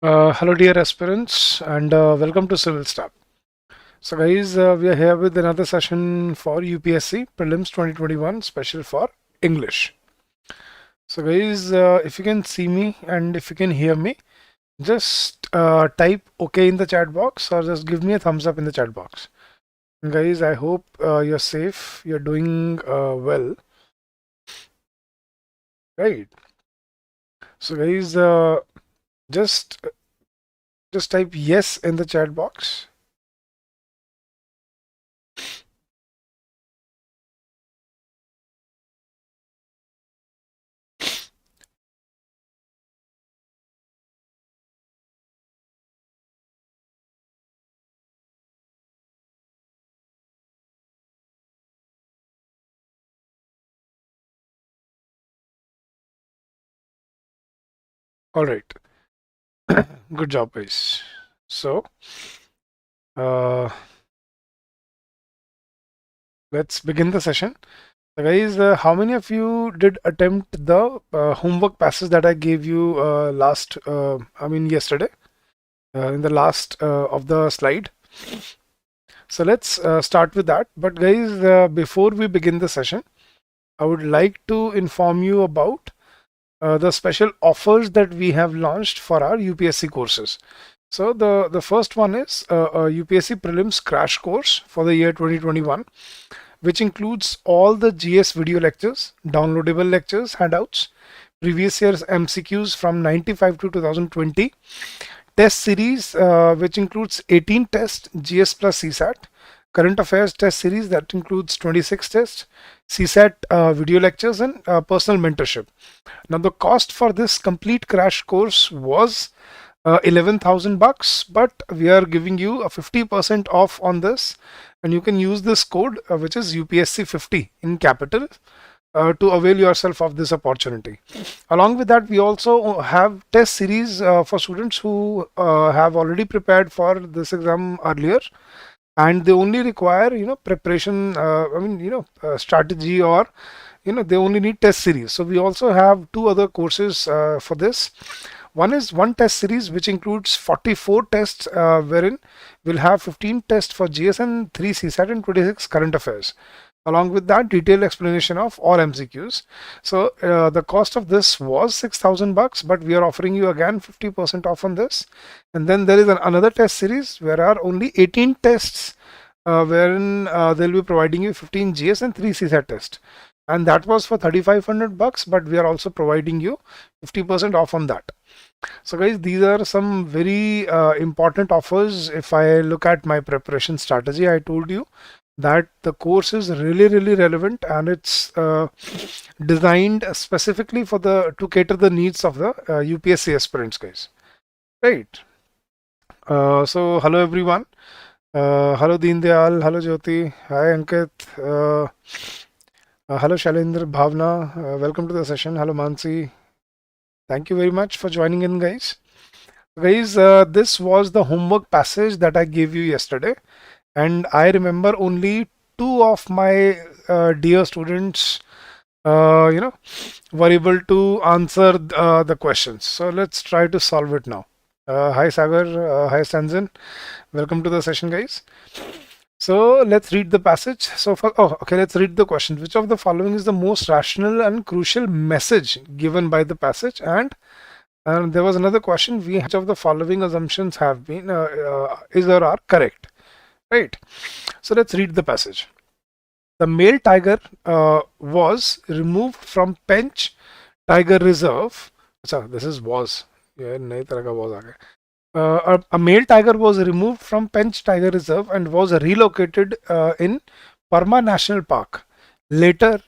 Hello dear aspirants and welcome to Civil Staff. So guys, we are here with another session for UPSC Prelims 2021 special for English. So guys, if you can see me and if you can hear me, just type OK in the chat box or just give me a thumbs up in the chat box. And guys, I hope you're safe, you're doing well. Right. So guys, just type yes in the chat box. All right. Good job, guys. So, let's begin the session. So guys, how many of you did attempt the homework passage that I gave you yesterday, in the last of the slide? So let's start with that. But guys, before we begin the session, I would like to inform you about the special offers that we have launched for our UPSC courses. So the first one is a UPSC Prelims crash course for the year 2021, which includes all the GS video lectures, downloadable lectures, handouts, previous year's MCQs from 95 to 2020, test series which includes 18 tests, GS plus CSAT, current affairs test series that includes 26 tests, CSAT video lectures, and personal mentorship. Now the cost for this complete crash course was 11,000 bucks, but we are giving you a 50% off on this, and you can use this code which is UPSC 50 in capital to avail yourself of this opportunity. Along with that, we also have test series for students who have already prepared for this exam earlier, and they only require preparation, strategy, or they only need test series. So we also have two other courses for this. One is one test series which includes 44 tests, wherein we'll have 15 tests for GS and 3 CSAT and 26 current affairs. Along with that, detailed explanation of all MCQs. So the cost of this was 6,000 bucks, but we are offering you again 50% off on this. And then there is another test series where are only 18 tests, wherein they'll be providing you 15 GS and 3 CSAT tests. And that was for 3,500 bucks, but we are also providing you 50% off on that. So guys, these are some very important offers. If I look at my preparation strategy, I told you that the course is really relevant, and it's designed specifically for to cater the needs of the UPSC aspirants, guys. Right. So hello everyone. Hello Deen Dayal. Hello Jyoti. Hi Ankit. Hello Shailendra, Bhavna. Welcome to the session. Hello Mansi. Thank you very much for joining in, guys. Guys, this was the homework passage that I gave you yesterday, and I remember only two of my dear students were able to answer the questions. So let's try to solve it now. Hi Sagar, hi Sanjan. Welcome to the session, guys. So let's read the passage. So let's read the question. Which of the following is the most rational and crucial message given by the passage? And there was another question. Which of the following assumptions have been is or are correct? Right. So let's read the passage. The male tiger was removed from Pench Tiger Reserve. This is was. Yeah, a male tiger was removed from Pench Tiger Reserve and was relocated in Parma National Park. Later,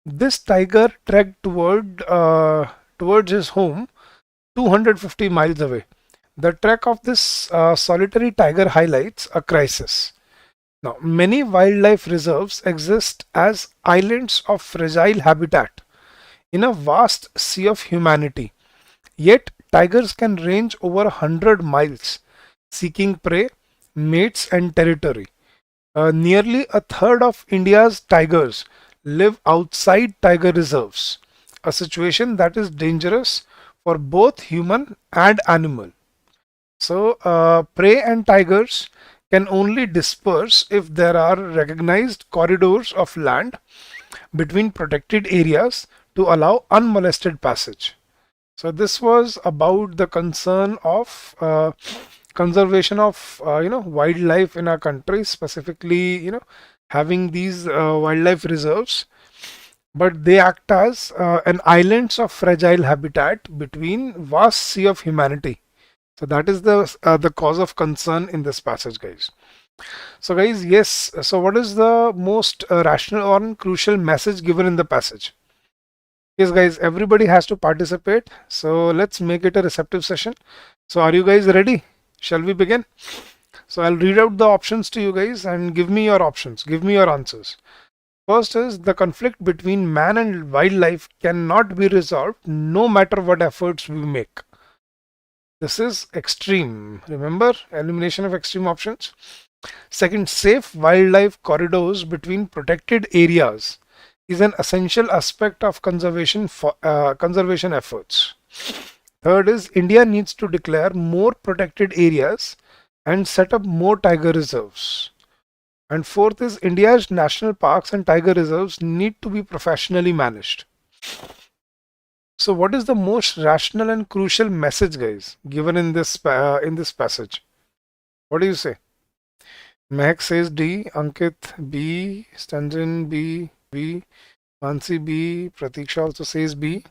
this tiger trekked towards his home 250 miles away. The trek of this solitary tiger highlights a crisis. Now, many wildlife reserves exist as islands of fragile habitat in a vast sea of humanity. Yet, tigers can range over 100 miles, seeking prey, mates, and territory. Nearly a third of India's tigers live outside tiger reserves, a situation that is dangerous for both human and animal. So prey and tigers can only disperse if there are recognized corridors of land between protected areas to allow unmolested passage. So this was about the concern of conservation of wildlife in our country, specifically having these wildlife reserves, but they act as an islands of fragile habitat between vast sea of humanity. So that is the cause of concern in this passage, guys. So guys, yes, so what is the most rational or crucial message given in the passage? Yes guys, everybody has to participate, so let's make it a receptive session. So are you guys ready? Shall we begin? So I'll read out the options to you guys and give me your options, give me your answers. First is, the conflict between man and wildlife cannot be resolved no matter what efforts we make. This is extreme. Remember, elimination of extreme options. Second, safe wildlife corridors between protected areas is an essential aspect of conservation efforts. Third is, India needs to declare more protected areas and set up more tiger reserves. And fourth is, India's national parks and tiger reserves need to be professionally managed. So what is the most rational and crucial message, guys, given in this passage? What do you say? Mehak says D, Ankit B, Stanjan B, B, Mansi B, Pratiksha also says B.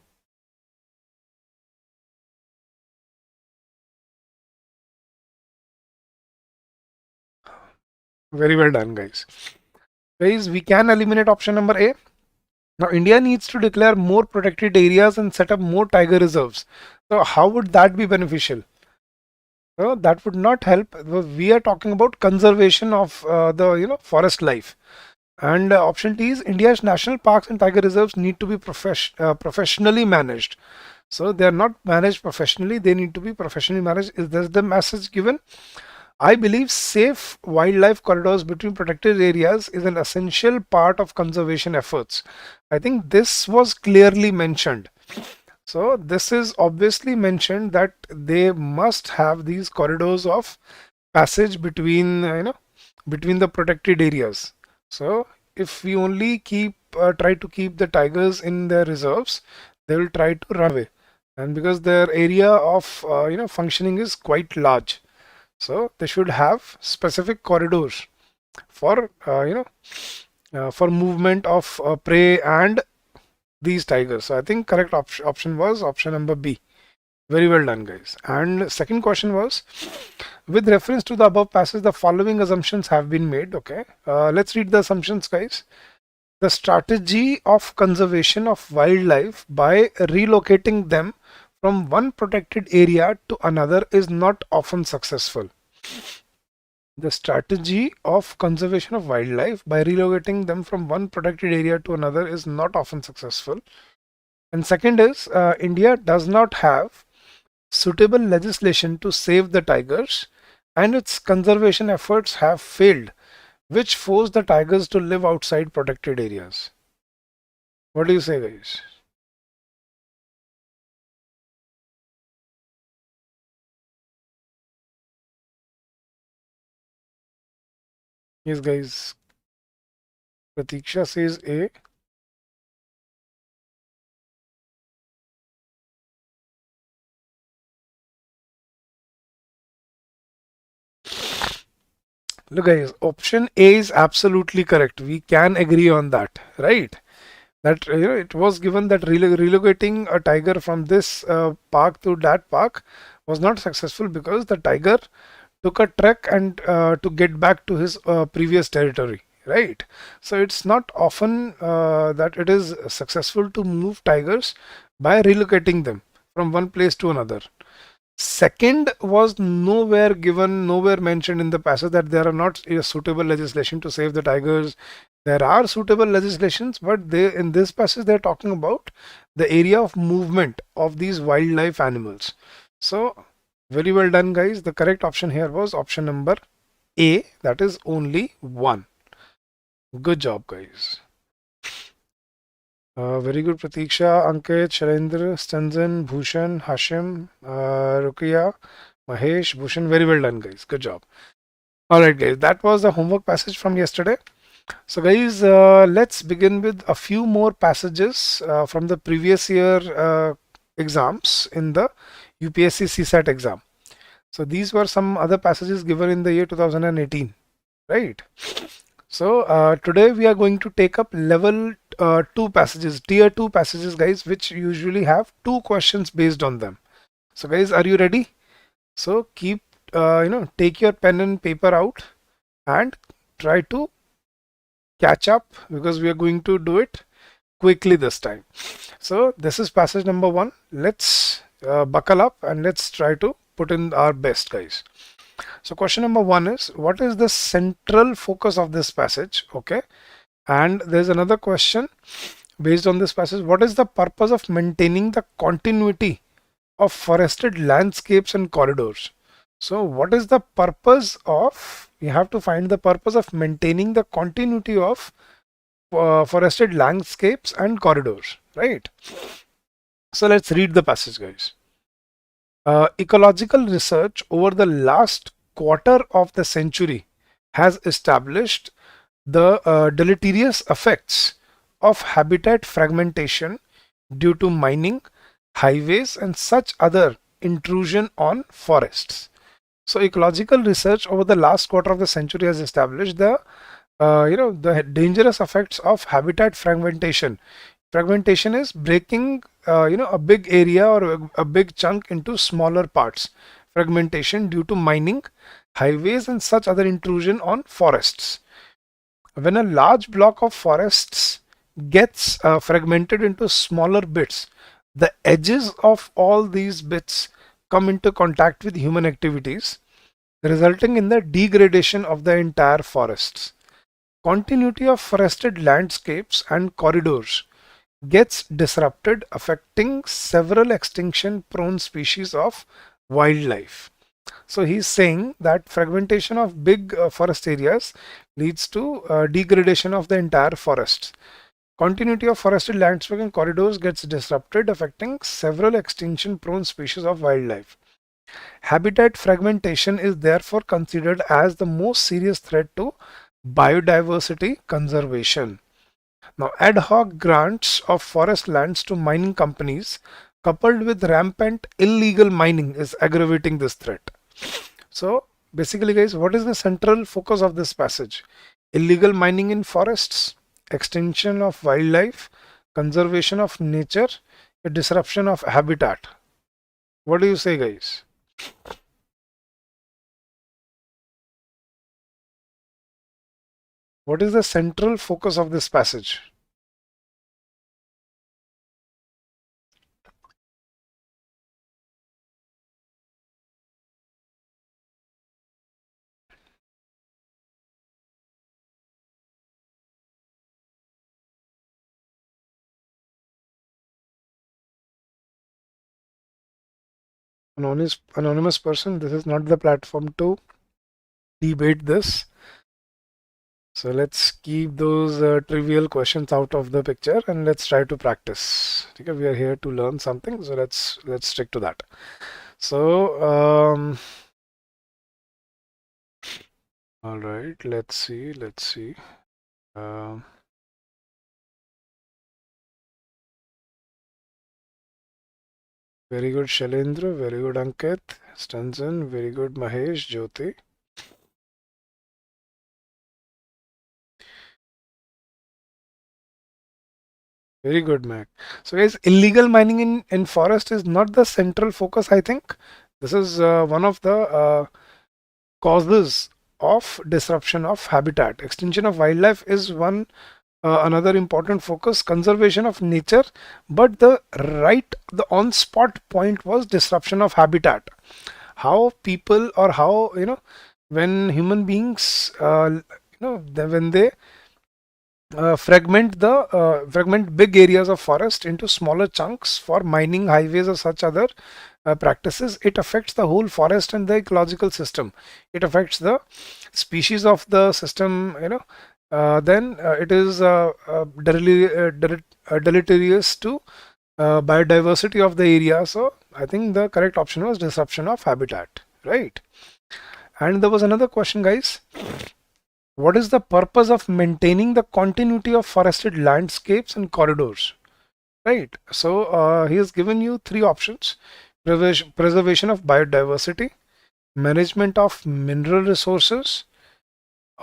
Very well done, guys. Guys, we can eliminate option number A. Now, India needs to declare more protected areas and set up more tiger reserves. So, how would that be beneficial? So, that would not help. We are talking about conservation of the forest life. And option D is, India's national parks and tiger reserves need to be professionally managed. So they are not managed professionally, they need to be professionally managed. Is this the message given? I believe safe wildlife corridors between protected areas is an essential part of conservation efforts. I think this was clearly mentioned. So this is obviously mentioned that they must have these corridors of passage between between the protected areas. So if we only try to keep the tigers in their reserves, they will try to run away, and because their area of functioning is quite large, so they should have specific corridors for for movement of prey and these tigers. So I think correct option was option number B. Very well done, guys. And second question was, with reference to the above passage, the following assumptions have been made. Okay, let's read the assumptions, guys. The strategy of conservation of wildlife by relocating them from one protected area to another is not often successful. The strategy of conservation of wildlife by relocating them from one protected area to another is not often successful. And second is, India does not have suitable legislation to save the tigers, and its conservation efforts have failed, which force the tigers to live outside protected areas. What do you say, guys? Yes, guys. Pratiksha says A. Look, guys, option A is absolutely correct. We can agree on that, right? That it was given that relocating a tiger from this park to that park was not successful because the tiger took a trek and to get back to his previous territory, right? So it's not often that it is successful to move tigers by relocating them from one place to another. Second was nowhere given, nowhere mentioned in the passage that there are not a suitable legislation to save the tigers. There are suitable legislations, but they in this passage they're talking about the area of movement of these wildlife animals. So very well done, guys. The correct option here was option number A, that is only one. Good job, guys. Very good, Pratiksha, Ankit, Sharendra, Stanzan, Bhushan, Hashim, Rukia, Mahesh, Bhushan, very well done, guys. Good job. All right, guys, that was the homework passage from yesterday. So, guys, let's begin with a few more passages from the previous year exams in the UPSC CSAT exam. So, these were some other passages given in the year 2018, right? So, today we are going to take up level 2 passages, tier 2 passages, guys, which usually have 2 questions based on them. So, guys, are you ready? So, keep, take your pen and paper out and try to catch up because we are going to do it quickly this time. So this is passage number 1. Let's buckle up and let's try to put in our best, guys. So question number 1 is, what is the central focus of this passage? Okay. And there's another question based on this passage. What is the purpose of maintaining the continuity of forested landscapes and corridors? So what is the purpose of, you have to find the purpose of maintaining the continuity of forested landscapes and corridors, right? So let's read the passage, guys. Ecological research over the last quarter of the century has established the deleterious effects of habitat fragmentation due to mining, highways, and such other intrusion on forests. So ecological research over the last quarter of the century has established the the dangerous effects of habitat fragmentation. Fragmentation is breaking a big area or a big chunk into smaller parts. Fragmentation due to mining, highways, and such other intrusion on forests. When a large block of forests gets fragmented into smaller bits, the edges of all these bits come into contact with human activities, resulting in the degradation of the entire forests. Continuity of forested landscapes and corridors gets disrupted, affecting several extinction prone species of wildlife. So he's saying that fragmentation of big forest areas leads to degradation of the entire forest. Continuity of forested landscape and corridors gets disrupted, affecting several extinction prone species of wildlife. Habitat fragmentation is therefore considered as the most serious threat to biodiversity conservation. Now, ad hoc grants of forest lands to mining companies coupled with rampant illegal mining is aggravating this threat. So basically, guys, what is the central focus of this passage? Illegal mining in forests, extinction of wildlife, conservation of nature, a disruption of habitat. What do you say, guys? What is the central focus of this passage? Anonymous person, this is not the platform to debate this. So let's keep those trivial questions out of the picture and let's try to practice. Okay, we are here to learn something, so let's stick to that. So all right, let's see. Very good, Shailendra. Very good, Ankit. Stanzen. Very good, Mahesh. Jyoti. Very good, Mac. So guys, illegal mining in forest is not the central focus, I think. This is one of the causes of disruption of habitat. Extinction of wildlife is one another important focus. Conservation of nature, but the on-spot point was disruption of habitat. How people, or how, when human beings when they fragment big areas of forest into smaller chunks for mining, highways, or such other practices, it affects the whole forest and the ecological system. It affects the species of the system, then it is deleterious to biodiversity of the area. So I think the correct option was disruption of habitat. right? And there was another question, guys. What is the purpose of maintaining the continuity of forested landscapes and corridors? Right. So he has given you three options: preservation of biodiversity, management of mineral resources,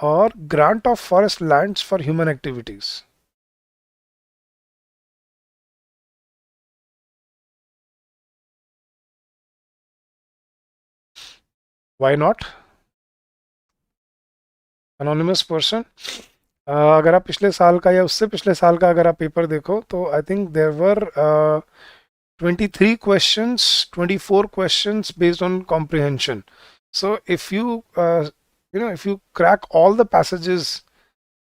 or grant of forest lands for human activities. Why not? Anonymous person. अगर आप पिछले साल का या उससे पिछले साल का अगर आप पेपर देखो तो I think there were 23 questions, 24 questions based on comprehension. So if you if you crack all the passages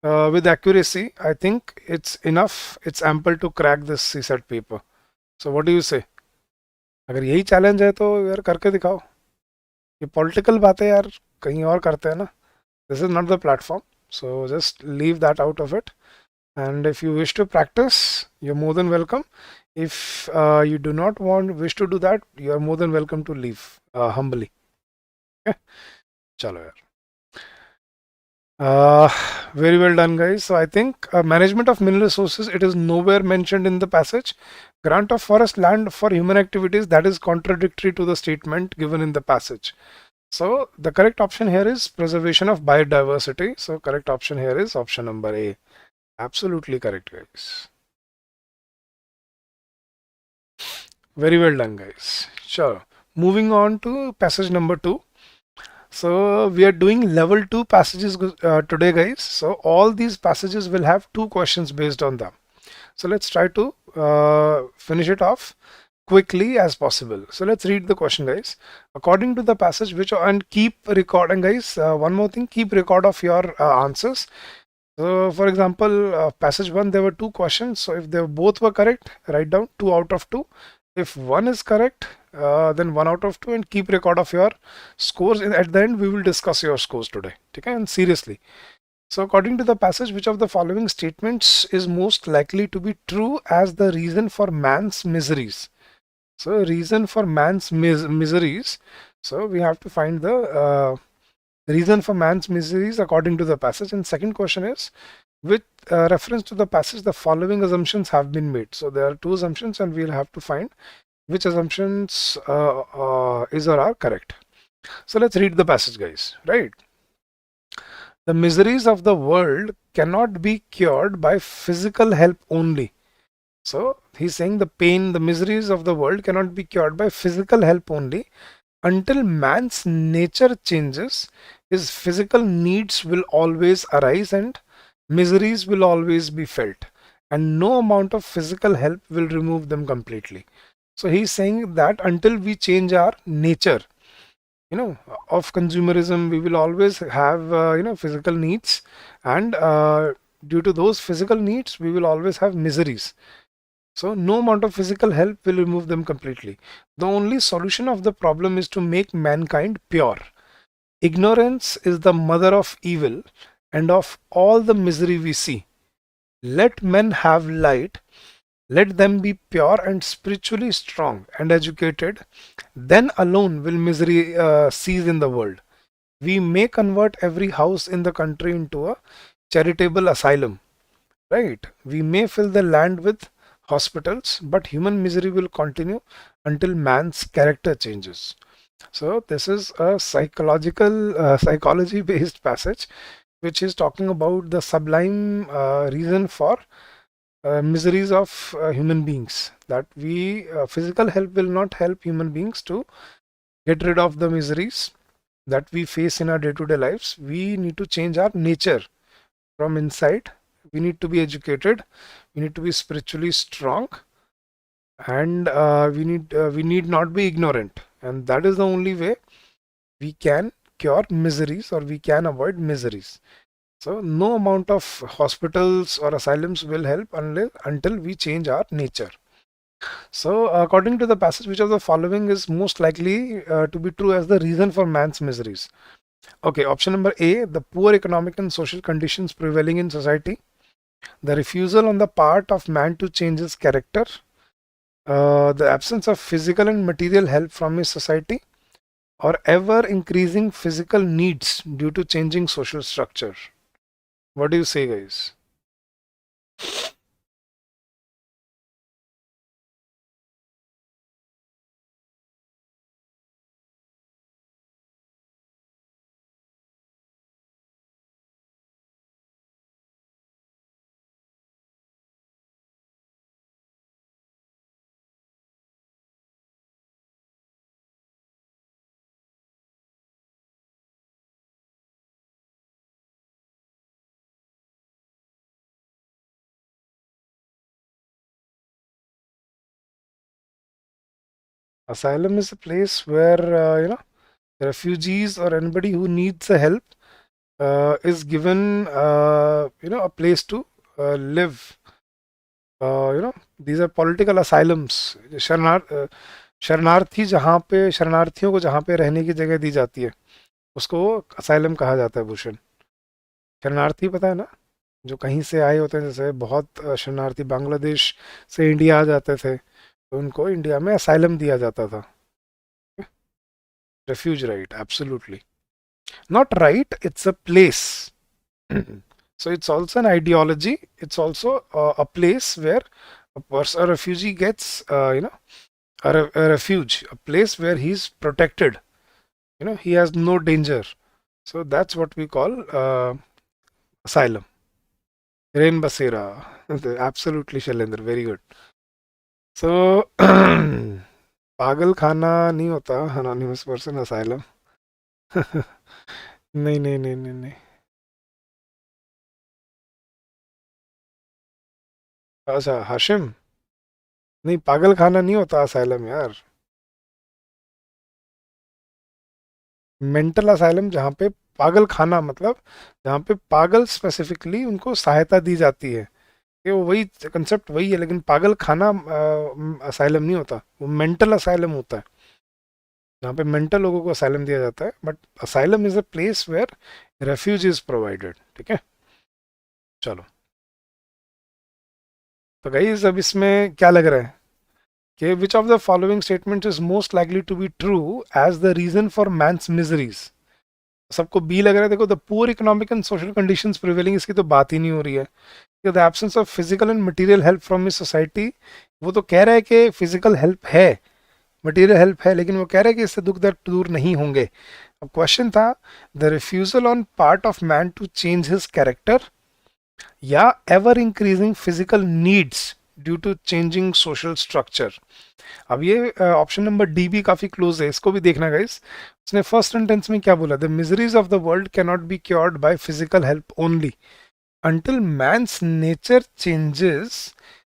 with accuracy, I think it's enough, it's ample to crack this CSAT paper. So what do you say? अगर यही challenge है तो यार करके दिखाओ. ये political बातें यार कहीं और करते हैं ना. This is not the platform. So just leave that out of it. And if you wish to practice, you're more than welcome. If you do not wish to do that, you are more than welcome to leave humbly. Okay? Chalo yaar. Very well done, guys. So I think management of mineral resources, it is nowhere mentioned in the passage. Grant of forest land for human activities, that is contradictory to the statement given in the passage. So the correct option here is preservation of biodiversity. So correct option here is option number A. Absolutely correct, guys. Very well done, guys. Sure. Moving on to passage number 2. So we are doing level 2 passages today, guys. So all these passages will have 2 questions based on them. So let's try to finish it off quickly as possible. So let's read the question, guys. According to the passage, and keep record, and guys, one more thing, keep record of your answers. So for example, passage 1, there were 2 questions. So if they both were correct, write down 2 out of 2. If one is correct, then 1 out of 2, and keep record of your scores. At the end, we will discuss your scores today. Okay, and seriously. So according to the passage, which of the following statements is most likely to be true as the reason for man's miseries? So reason for man's miseries. So we have to find the reason for man's miseries according to the passage. And second question is, with reference to the passage, the following assumptions have been made. So there are 2 assumptions and we'll have to find which assumptions is or are correct. So let's read the passage, guys, right? The miseries of the world cannot be cured by physical help only. So he's saying the pain, the miseries of the world cannot be cured by physical help only. Until man's nature changes, his physical needs will always arise and miseries will always be felt. And no amount of physical help will remove them completely. So he's saying that until we change our nature, of consumerism, we will always have, physical needs. And due to those physical needs, we will always have miseries. So no amount of physical help will remove them completely. The only solution of the problem is to make mankind pure. Ignorance is the mother of evil and of all the misery we see. Let men have light. Let them be pure and spiritually strong and educated. Then alone will misery cease in the world. We may convert every house in the country into a charitable asylum. Right? We may fill the land with hospitals, but human misery will continue until man's character changes. So this is a psychology based passage which is talking about the sublime reason for miseries of human beings, that we physical help will not help human beings to get rid of the miseries that we face in our day-to-day lives. We need to change our nature from inside. We need to be educated, we need to be spiritually strong, and we need not be ignorant, and that is the only way we can cure miseries or we can avoid miseries. So no amount of hospitals or asylums will help until we change our nature. So according to the passage, which of the following is most likely to be true as the reason for man's miseries? Okay, option number A, the poor economic and social conditions prevailing in society, the refusal on the part of man to change his character, the absence of physical and material help from his society, or ever increasing physical needs due to changing social structure? What do you say, guys? Asylum is a place where refugees or anybody who needs a help is given a place to live. These are political asylums. शरणार्थी जहाँ पे शरणार्थियों को जहाँ पे रहने की जगह दी जाती है उसको असाइलम कहा जाता है भूषण। शरणार्थी पता है ना, जो कहीं से आए होते हैं, जैसे बहुत शरणार्थी बांग्लादेश से इंडिया आ जाते थे तो उनको इंडिया में असाइलम दिया जाता था। Refuge right, absolutely not right, it's a place. So it's also an ideology. It's also a place where a refugee gets, a refuge, a place where he's protected. He has no danger. So that's what we call asylum. Rain Basera. Absolutely, Shailendra. Very good. So, पागल खाना नहीं होता anonymous person asylum. नहीं नहीं नहीं नहीं नहीं. अच्छा हाशिम, नहीं पागल खाना नहीं होता असाइलम यार. मेंटल असाइलम जहाँ पे पागल खाना मतलब जहाँ पे पागल स्पेसिफिकली उनको सहायता दी जाती है, ये वही कंसेप्ट वही है, लेकिन पागल खाना असाइलम नहीं होता, वो मेंटल असाइलम होता है जहाँ पे मेंटल लोगों को असाइलम दिया जाता है. But asylum is a place where refuge is provided. ठीक है, चलो. तो गाइस अब इसमें क्या लग रहा है कि which of the following statement is most likely to be true as the reason for man's miseries. सबको बी लग रहा है. देखो, the poor economic and social conditions prevailing, इसकी तो बात ही नहीं हो रही है. The absence of physical and material help from इस सोसाइटी, वो तो कह रहा है कि फिजिकल हेल्प है, मटेरियल हेल्प है, लेकिन वो कह रहा है कि इससे दुख दर्द दूर नहीं होंगे. अब क्वेश्चन था the refusal on part of man to change his character या ever increasing physical needs due to changing social structure. अब ये ऑप्शन नंबर डी भी काफी क्लोज है, इसको भी देखना गाइस. उसने फर्स्ट सेंटेंस में क्या बोला, the miseries of the world can not be cured by physical help only until man's nature changes,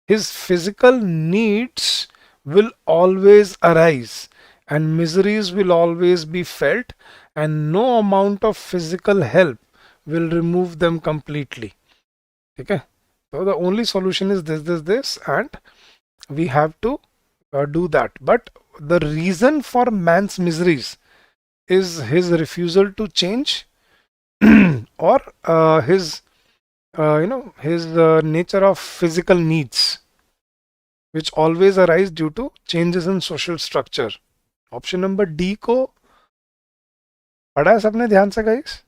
his physical needs will always arise and miseries will always be felt, and no amount of physical help will remove them completely. ठीक है, so the only solution is this and we have to do that. But the reason for man's miseries is his refusal to change or his nature of physical needs which always arise due to changes in social structure. Option number D को पढ़ा है सबने ध्यान से guys?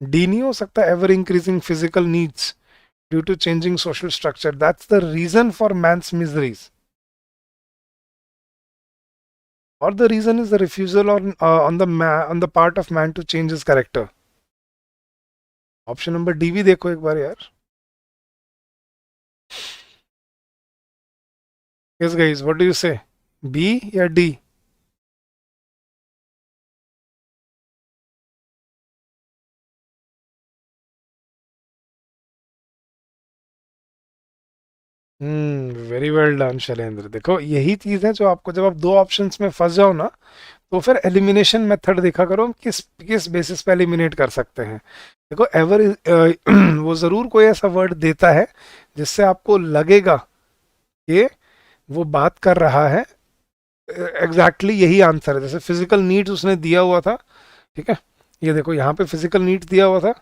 D नहीं हो सकता, ever increasing physical needs due to changing social structure, that's the reason for man's miseries. or the reason is the refusal on the part of man to change his character. Option number D भी देखो एक बार यार. Yes guys, what do you say? B या D? Very well done Shailendra. देखो यही चीज है जो आपको, जब आप दो ऑप्शंस में फंस जाओ ना, तो फिर एलिमिनेशन मेथड देखा करो, किस किस बेसिस पे एलिमिनेट कर सकते हैं. देखो एवर वो जरूर कोई ऐसा वर्ड देता है जिससे आपको लगेगा कि वो बात कर रहा है एग्जैक्टली यही आंसर है. जैसे फिजिकल नीड्स उसने दिया हुआ था, ठीक है, ये देखो यहाँ पे फिजिकल नीड्स दिया हुआ था,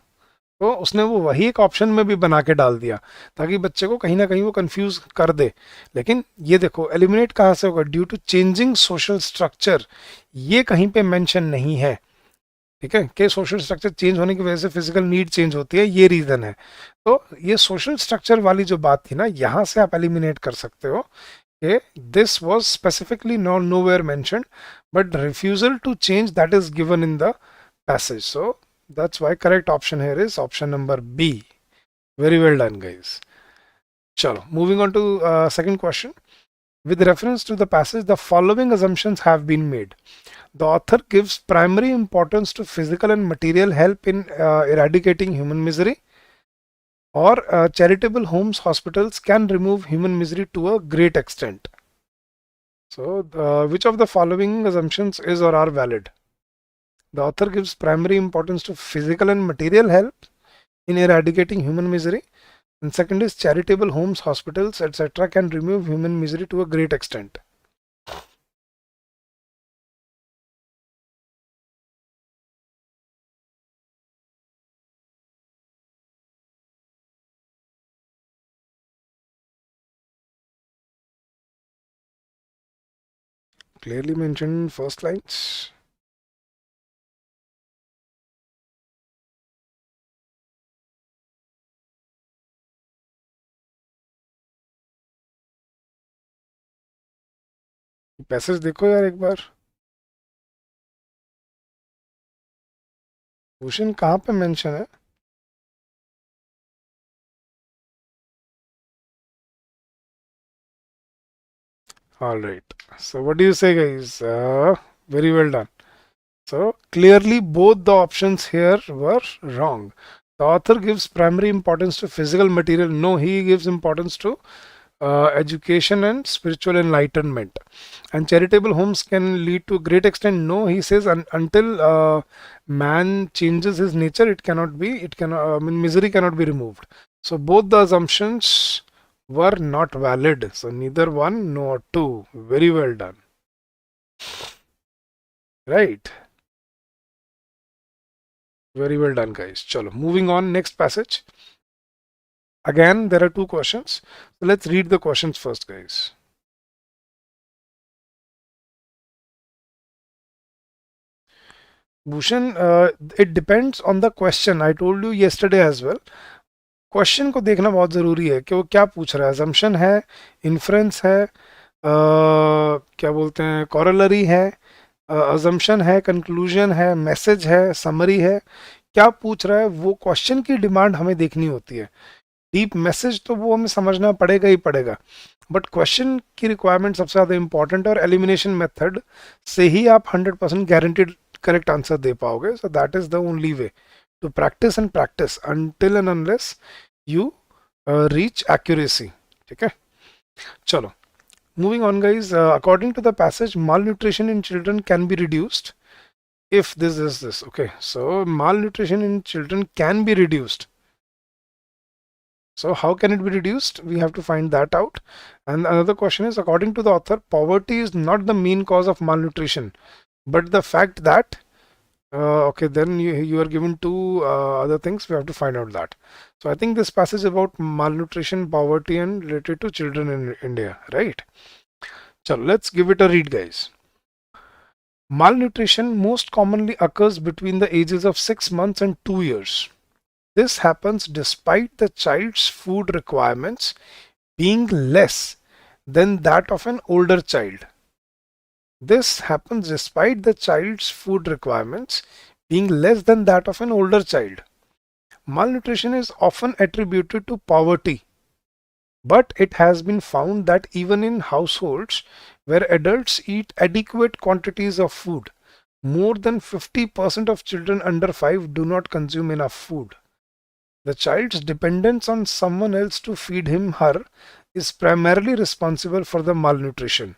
तो उसने वो वही एक ऑप्शन में भी बना के डाल दिया ताकि बच्चे को कहीं ना कहीं वो कंफ्यूज कर दे। लेकिन ये देखो एलिमिनेट कहाँ से होगा, due to changing social structure, ये कहीं पे मेंशन नहीं है। ठीक है, कि सोशल स्ट्रक्चर चेंज होने की वजह से फिजिकल नीड चेंज होती है, ये रीजन है। तो ये सोशल स्ट्रक्चर वाली जो बात थी ना, यहाँ से आप एलिमिनेट कर सकते हो कि this was specifically nowhere mentioned, but refusal to change that is given in the passage. So that's why correct option here is option number B. Very well done, guys. Chalo, moving on to second question. With reference to the passage, the following assumptions have been made. The author gives primary importance to physical and material help in eradicating human misery, or charitable homes, hospitals can remove human misery to a great extent. So, which of the following assumptions is or are valid? The author gives primary importance to physical and material help in eradicating human misery. And second is charitable homes, hospitals, etc. can remove human misery to a great extent. Clearly mentioned in first lines. Passage देखो यार एक बार, question कहाँ पे mention है? All right. So what do you say, guys? Very well done. So clearly both the options here were wrong. The author gives primary importance to physical material. No, he gives importance to education and spiritual enlightenment. And charitable homes can lead to a great extent. No, he says until man changes his nature, it cannot be, it cannot, misery cannot be removed. So both the assumptions were not valid. So neither one nor two. Very well done. Right. Very well done, guys. Chalo, moving on, next passage. Again, there are two questions. So let's read the questions first, guys. Bhushan, it depends on the question. I told you yesterday as well. Question को देखना बहुत ज़रूरी है कि वो क्या पूछ रहा है। assumption है, inference है, क्या बोलते हैं, corollary है, assumption है, conclusion है, message है, summary है, क्या पूछ रहा है वो क्वेश्चन की डिमांड हमें देखनी होती है। डीप मैसेज तो वो हमें समझना पड़ेगा ही पड़ेगा, बट क्वेश्चन की रिक्वायरमेंट सबसे ज़्यादा इंपॉर्टेंट है और एलिमिनेशन मेथड से ही आप 100% गारंटीड करेक्ट आंसर दे पाओगे। So that is the only way to practise and practise until and unless you reach accuracy. ठीक है, चलो moving on guys. According to the passage, malnutrition in children can be reduced if this is this. Okay, so malnutrition in children can be reduced. So how can it be reduced? We have to find that out. And another question is, according to the author, poverty is not the main cause of malnutrition, but the fact that okay, then you are given two other things. We have to find out that. So I think this passage about malnutrition, poverty, and related to children in India, right? So let's give it a read, guys. Malnutrition most commonly occurs between the ages of 6 months and 2 years. This happens despite the child's food requirements being less than that of an older child. This happens despite the child's food requirements being less than that of an older child. Malnutrition is often attributed to poverty, but it has been found that even in households where adults eat adequate quantities of food, more than 50% of children under 5 do not consume enough food. The child's dependence on someone else to feed him/her is primarily responsible for the malnutrition.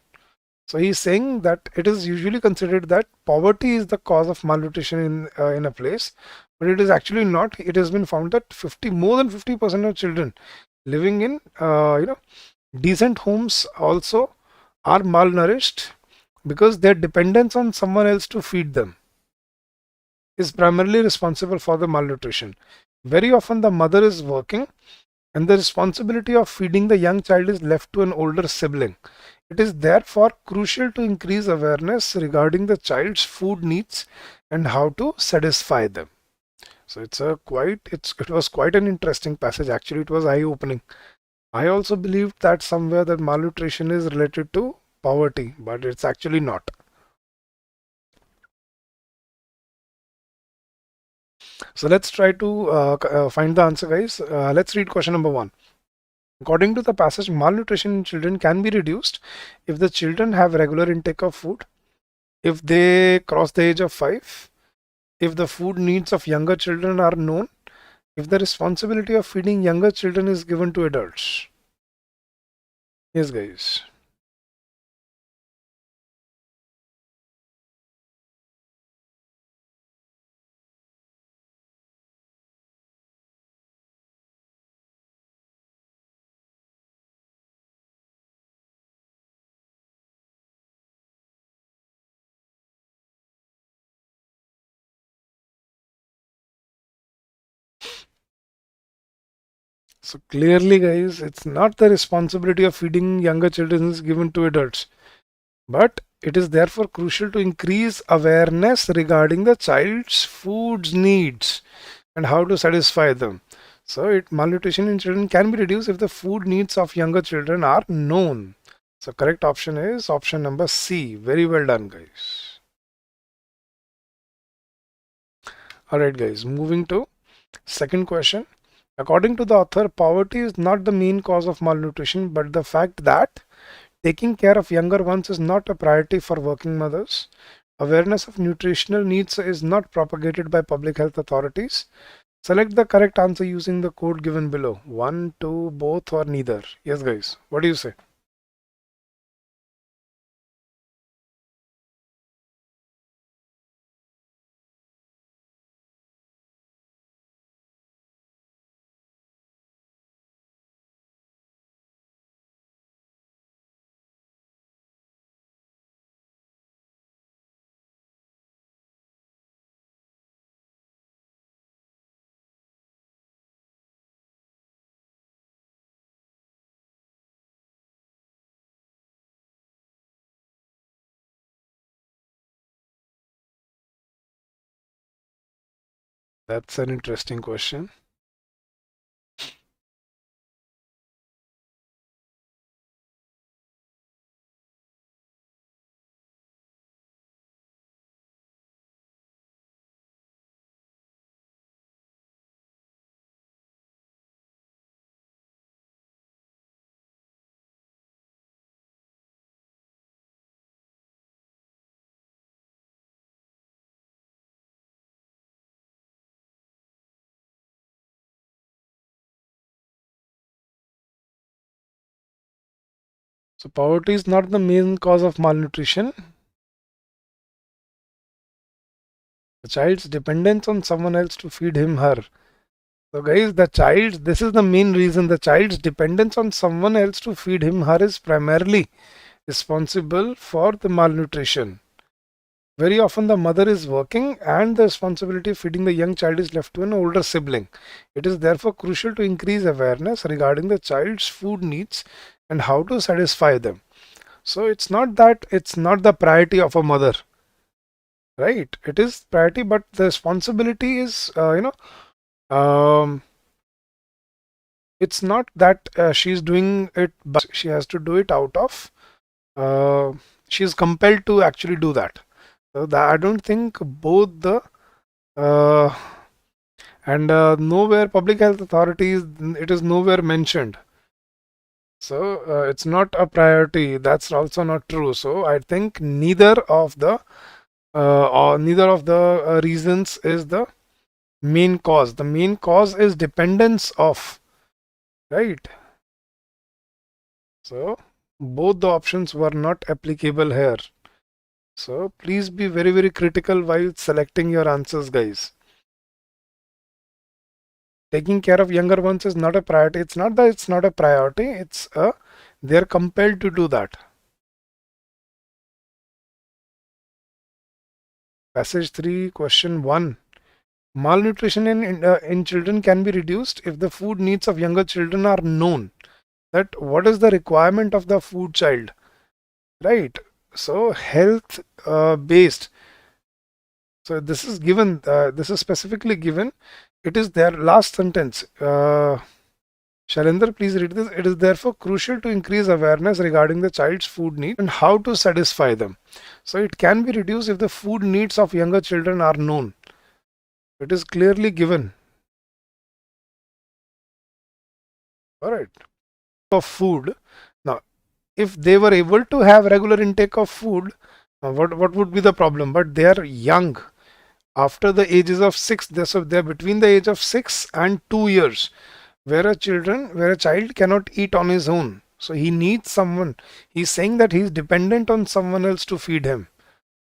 So he's saying that it is usually considered that poverty is the cause of malnutrition in a place, but it is actually not. It has been found that more than 50% of children living in decent homes also are malnourished because their dependence on someone else to feed them is primarily responsible for the malnutrition. Very often the mother is working and the responsibility of feeding the young child is left to an older sibling. It is therefore crucial to increase awareness regarding the child's food needs and how to satisfy them. So it was quite an interesting passage. Actually, it was eye-opening. I also believed that somewhere that malnutrition is related to poverty, but it's actually not. So let's try to find the answer, guys. Let's read question number 1. According to the passage, malnutrition in children can be reduced if the children have regular intake of food, if they cross the age of 5, if the food needs of younger children are known, if the responsibility of feeding younger children is given to adults. Yes, guys. So clearly, guys, it's not the responsibility of feeding younger children is given to adults, but it is therefore crucial to increase awareness regarding the child's food needs and how to satisfy them. So malnutrition in children can be reduced if the food needs of younger children are known. So correct option is option number C. Very well done, guys. Alright, guys, moving to second question. According to the author, poverty is not the main cause of malnutrition, but the fact that taking care of younger ones is not a priority for working mothers. Awareness of nutritional needs is not propagated by public health authorities. Select the correct answer using the code given below. 1, 2, both, or neither. Yes, guys. What do you say? That's an interesting question. So poverty is not the main cause of malnutrition. The child's dependence on someone else to feed him, her. So guys, this is the main reason. The child's dependence on someone else to feed him, her is primarily responsible for the malnutrition. Very often the mother is working and the responsibility of feeding the young child is left to an older sibling. It is therefore crucial to increase awareness regarding the child's food needs and how to satisfy them. So it's not the priority of a mother, right? It is priority, but the responsibility is, it's not that she's doing it, but she has to do it out of, she is compelled to actually do that. So that I don't think both the uh, and nowhere public health authorities, it is nowhere mentioned. So it's not a priority. That's also not true. So I think neither of the reasons is the main cause. The main cause is dependence of, right? So both the options were not applicable here. So please be very, very critical while selecting your answers, guys. Taking care of younger ones is not a priority. It's not that it's not a priority. They're compelled to do that. Passage 3, question 1. Malnutrition in children can be reduced if the food needs of younger children are known. That what is the requirement of the food child, right? So health based. So this is given. This is specifically given. It is their last sentence. Shailendra, please read this. It is therefore crucial to increase awareness regarding the child's food needs and how to satisfy them. So it can be reduced if the food needs of younger children are known. It is clearly given. All right. Of food. Now, if they were able to have regular intake of food, what would be the problem? But they are young. After the ages of 6, they're between the age of 6 and 2 years, where a child cannot eat on his own. So he needs someone. He's saying that he's dependent on someone else to feed him.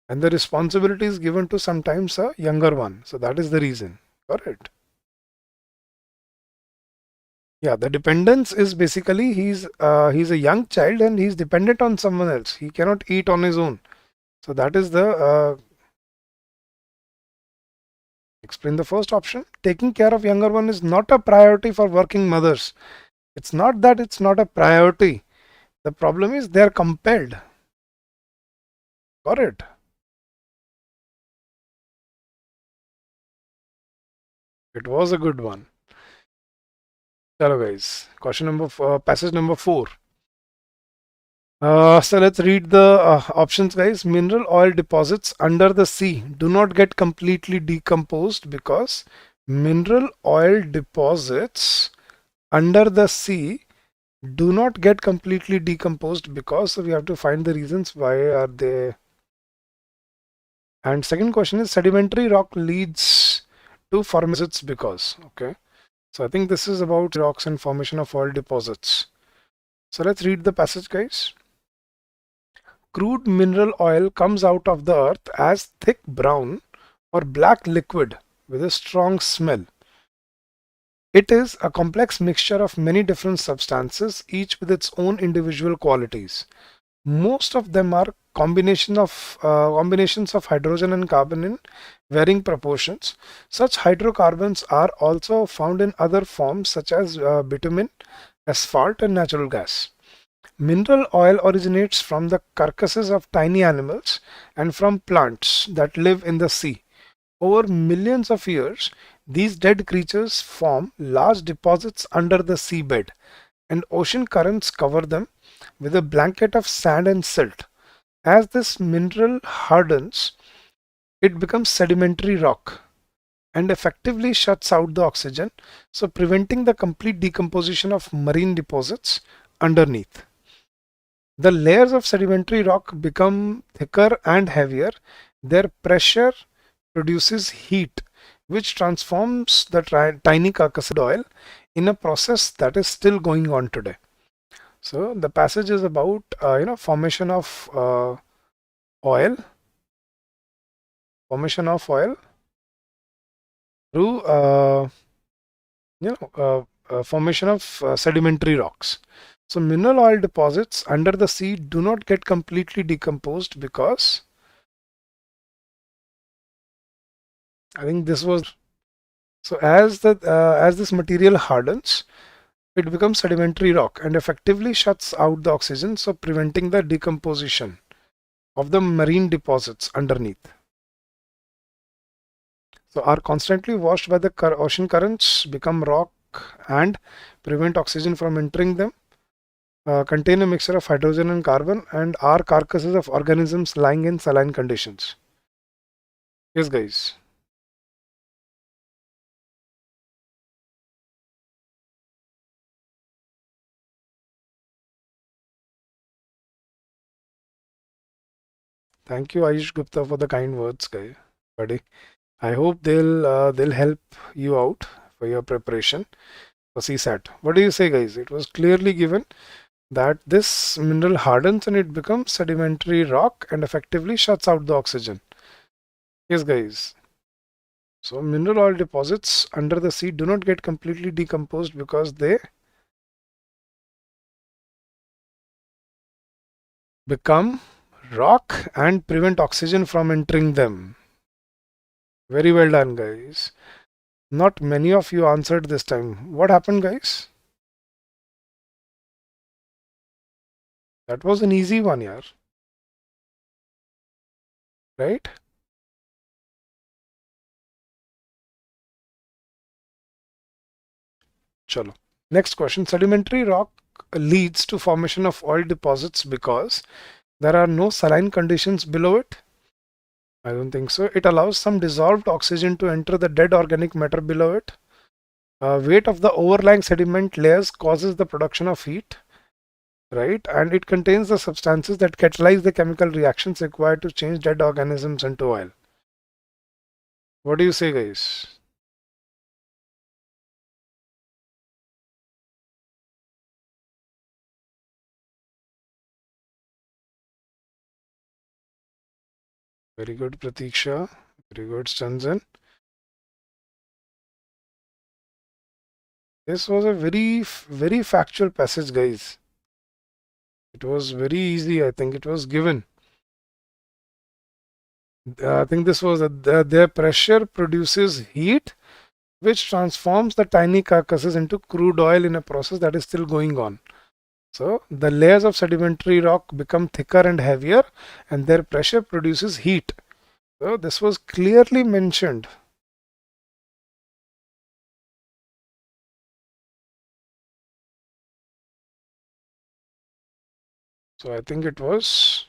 And the responsibility is given to sometimes a younger one. So that is the reason. Correct. Yeah, the dependence is basically he's a young child and he's dependent on someone else. He cannot eat on his own. So that is the explain the first option. Taking care of younger one is not a priority for working mothers. It's not that it's not a priority. The problem is they're compelled. Got it? It was a good one. Hello guys. Question number passage number 4. So let's read the options, guys. Mineral oil deposits under the sea do not get completely decomposed because mineral oil deposits under the sea do not get completely decomposed because, so we have to find the reasons why are they. And second question is sedimentary rock leads to formation because. Okay. So I think this is about rocks and formation of oil deposits. So let's read the passage, guys. Crude mineral oil comes out of the earth as thick brown or black liquid with a strong smell. It is a complex mixture of many different substances, each with its own individual qualities. Most of them are combinations of hydrogen and carbon in varying proportions. Such hydrocarbons are also found in other forms such as bitumen, asphalt, and natural gas. Mineral oil originates from the carcasses of tiny animals and from plants that live in the sea. Over millions of years, these dead creatures form large deposits under the seabed, and ocean currents cover them with a blanket of sand and silt. As this mineral hardens, it becomes sedimentary rock and effectively shuts out the oxygen, so preventing the complete decomposition of marine deposits underneath. The layers of sedimentary rock become thicker and heavier. Their pressure produces heat, which transforms the tiny carcass of oil in a process that is still going on today. So the passage is about formation of oil, through formation of sedimentary rocks. So mineral oil deposits under the sea do not get completely decomposed because I think this was so as this material hardens, it becomes sedimentary rock and effectively shuts out the oxygen, so preventing the decomposition of the marine deposits underneath. So are constantly washed by the ocean currents, become rock and prevent oxygen from entering them, contain a mixture of hydrogen and carbon, and are carcasses of organisms lying in saline conditions. Yes, guys. Thank you, Ayush Gupta, for the kind words, guy, buddy. I hope they'll help you out for your preparation for CSAT. What do you say, guys? It was clearly given that this mineral hardens and it becomes sedimentary rock and effectively shuts out the oxygen. Yes, guys. So mineral oil deposits under the sea do not get completely decomposed because they become rock and prevent oxygen from entering them. Very well done, guys. Not many of you answered this time. What happened, guys? That was an easy one, yeah. Right? Chalo. Next question. Sedimentary rock leads to formation of oil deposits because there are no saline conditions below it. I don't think so. It allows some dissolved oxygen to enter the dead organic matter below it. Weight of the overlying sediment layers causes the production of heat, right? And it contains the substances that catalyze the chemical reactions required to change dead organisms into oil. What do you say, guys? Very good, Pratiksha. Very good, Stanzen. This was a very factual passage, guys. It was very easy. I think it was given. I think this was their pressure produces heat, which transforms the tiny carcasses into crude oil in a process that is still going on. So the layers of sedimentary rock become thicker and heavier, and their pressure produces heat. So this was clearly mentioned. So I think it was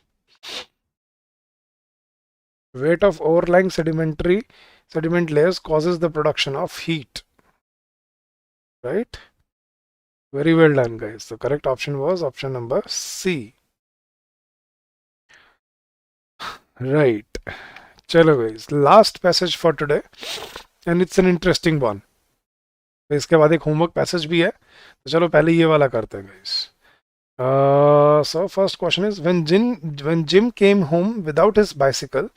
weight of overlying sediment layers causes the production of heat. Right? Very well done, guys. The correct option was option number C. Right. Chalo guys, last passage for today, and it's an interesting one. इसके बाद एक homework passage भी है, तो चलो पहले ये वाला करते हैं guys. So first question is when Jim came home without his bicycle,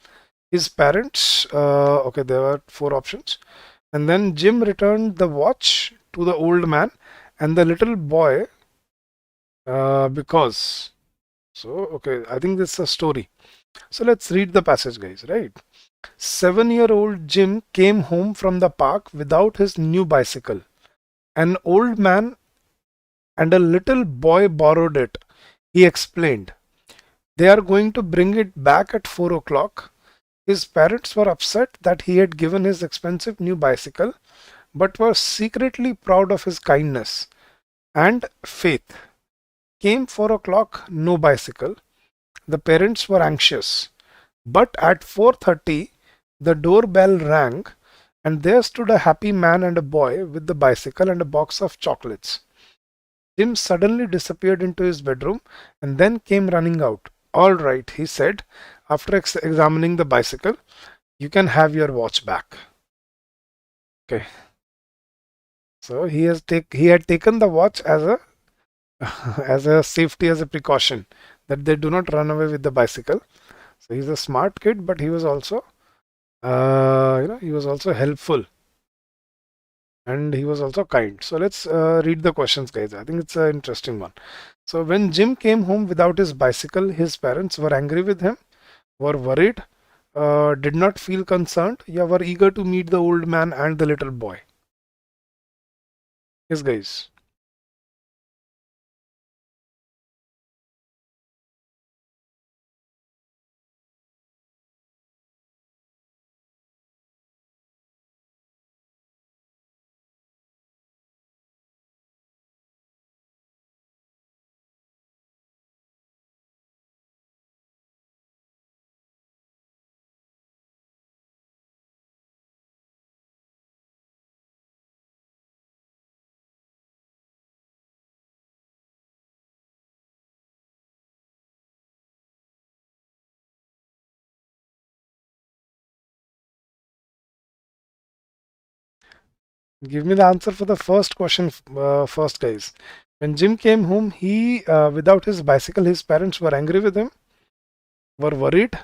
his parents, okay, there were four options, and then Jim returned the watch to the old man and the little boy because. So okay, I think this is a story. So let's read the passage, guys. Right. 7-year-old Jim came home from the park without his new bicycle. An old man and a little boy borrowed it. He explained. They are going to bring it back at 4 o'clock. His parents were upset that he had given his expensive new bicycle, but were secretly proud of his kindness and faith. Came 4 o'clock, no bicycle. The parents were anxious. But at 4:30, the doorbell rang, and there stood a happy man and a boy with the bicycle and a box of chocolates. Jim suddenly disappeared into his bedroom and then came running out. All right, he said, after examining the bicycle, you can have your watch back. Okay. So he had taken the watch as a as a safety, as a precaution, that they do not run away with the bicycle. So he's a smart kid, but he was also he was also helpful, and he was also kind. So let's read the questions, guys. I think it's an interesting one. So when Jim came home without his bicycle, his parents were angry with him, were worried, did not feel concerned, yeah, were eager to meet the old man and the little boy. Yes, guys. Give me the answer for the first question first, guys. When Jim came home, he without his bicycle, his parents were angry with him, were worried,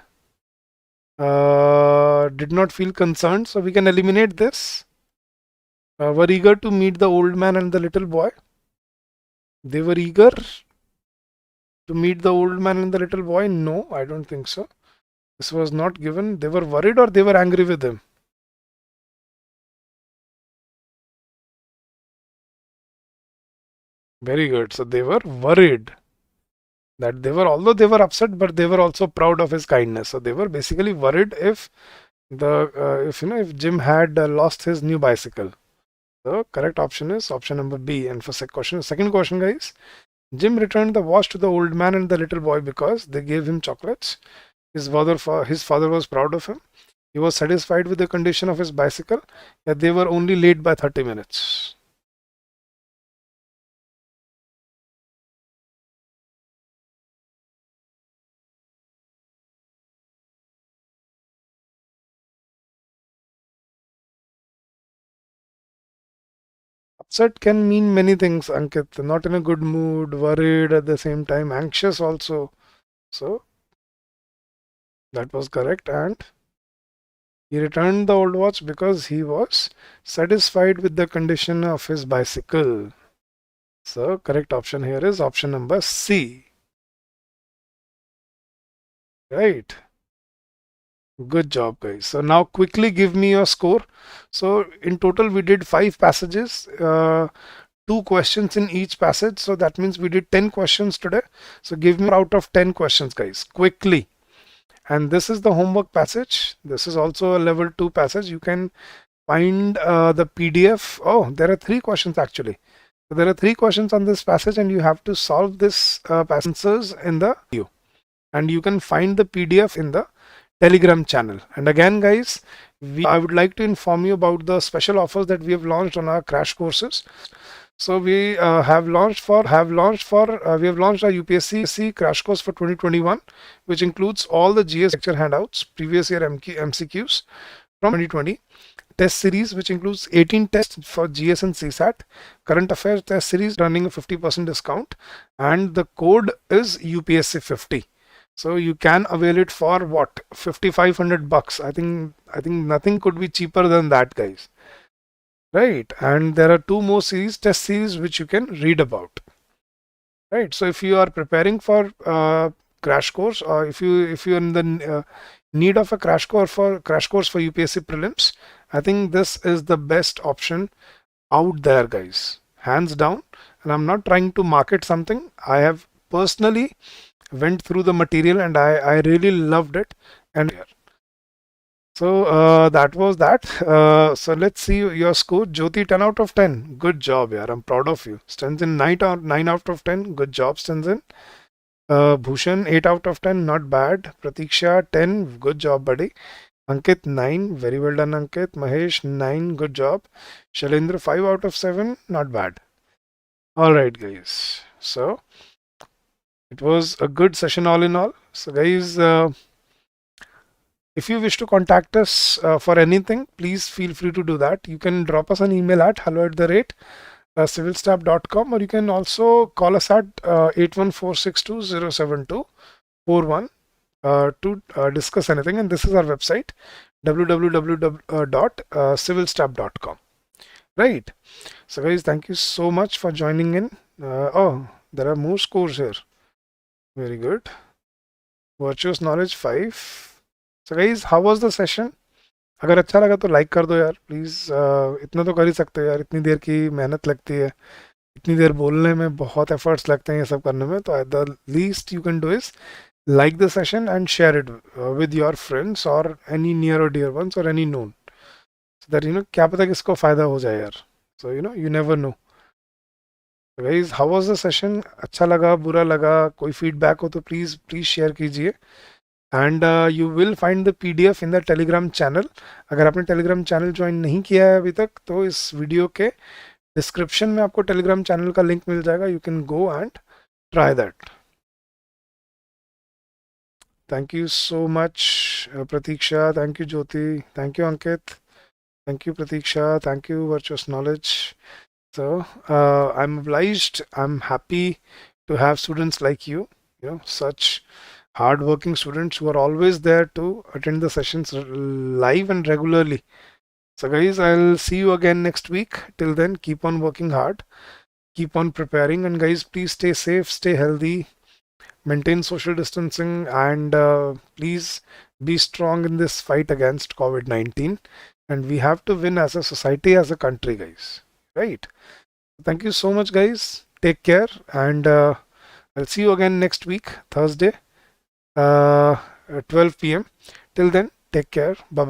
did not feel concerned. So we can eliminate this. Were eager to meet the old man and the little boy. They were eager to meet the old man and the little boy. No, I don't think so. This was not given. They were worried or they were angry with him. Very good. So they were worried that although they were upset, but they were also proud of his kindness. So they were basically worried if if Jim had lost his new bicycle. The correct option is option number B. And for second question, guys, Jim returned the watch to the old man and the little boy because they gave him chocolates. His father was proud of him. He was satisfied with the condition of his bicycle, yet they were only late by 30 minutes. Upset can mean many things, Ankit. Not in a good mood, worried at the same time, anxious also. So that was correct. And he returned the old watch because he was satisfied with the condition of his bicycle. So correct option here is option number C. Right. Good job, guys. So now quickly give me your score. So in total, we did 5 passages, 2 questions in each passage. So that means we did 10 questions today. So give me out of 10 questions, guys, quickly. And this is the homework passage. This is also a level 2 passage. You can find the PDF. Oh, there are 3 questions actually. So there are 3 questions on this passage, and you have to solve this passages in the video. And you can find the PDF in the Telegram channel. And again, guys, I would like to inform you about the special offers that we have launched on our crash courses. So we have launched our UPSC crash course for 2021, which includes all the GS lecture handouts, previous year MCQs from 2020, test series, which includes 18 tests for GS and CSAT, current affairs test series running a 50% discount, and the code is UPSC 50. So you can avail it for what, 5,500 bucks. I think nothing could be cheaper than that, guys. Right. And there are 2 more test series, which you can read about. Right. So if you are preparing for crash course, or if you're in the need of a crash course for UPSC prelims, I think this is the best option out there, guys, hands down. And I'm not trying to market something. I have personally went through the material and I really loved it. And so that was that. So let's see your score. Jyoti, 10 out of 10. Good job, yaar. I'm proud of you. Stanzin, 9 out of 10. Good job, Stanzin. Bhushan, 8 out of 10. Not bad. Pratiksha, 10. Good job, buddy. Ankit, 9. Very well done, Ankit. Mahesh, 9. Good job. Shailendra, 5 out of 7. Not bad. All right, guys. So it was a good session all in all. So guys, if you wish to contact us for anything, please feel free to do that. You can drop us an email at hello@civilstaff.com, or you can also call us at 814620724 to discuss anything. And this is our website, www.civilstaff.com. Right. So guys, thank you so much for joining in. Oh, there are more scores here. Very good. Virtuous knowledge 5. So guys, how was the session? अगर अच्छा लगा तो like कर दो यार please. इतना तो कर ही सकते हो यार, इतनी देर की मेहनत लगती है, इतनी देर बोलने में बहुत एफर्ट्स लगते हैं ये सब करने में. तो the least you can do is like the session and share it with your friends or any near or dear ones or any known, so that क्या पता किसको फायदा हो जाए यार. So you never know. So guys, how was the session? अच्छा लगा, बुरा लगा, कोई फीडबैक हो तो प्लीज़ शेयर कीजिए. And you will find the PDF in the Telegram channel. अगर आपने टेलीग्राम चैनल ज्वाइन नहीं किया है अभी तक, तो इस वीडियो के डिस्क्रिप्शन में आपको टेलीग्राम चैनल का लिंक मिल जाएगा. You can go and try that. Thank you so much, Pratiksha. Thank you, Jyoti. Thank you, Ankit. Thank you, Pratiksha. Thank you, Virtuous Knowledge. So I'm obliged. I'm happy to have students like you. Such hard-working students who are always there to attend the sessions live and regularly. So guys, I'll see you again next week. Till then, keep on working hard. Keep on preparing. And guys, please stay safe, stay healthy. Maintain social distancing, and please be strong in this fight against COVID-19. And we have to win as a society, as a country, guys. Right? Thank you so much, guys. take care, and I'll see you again next week, Thursday, at 12 p.m. Till then, take care. Bye.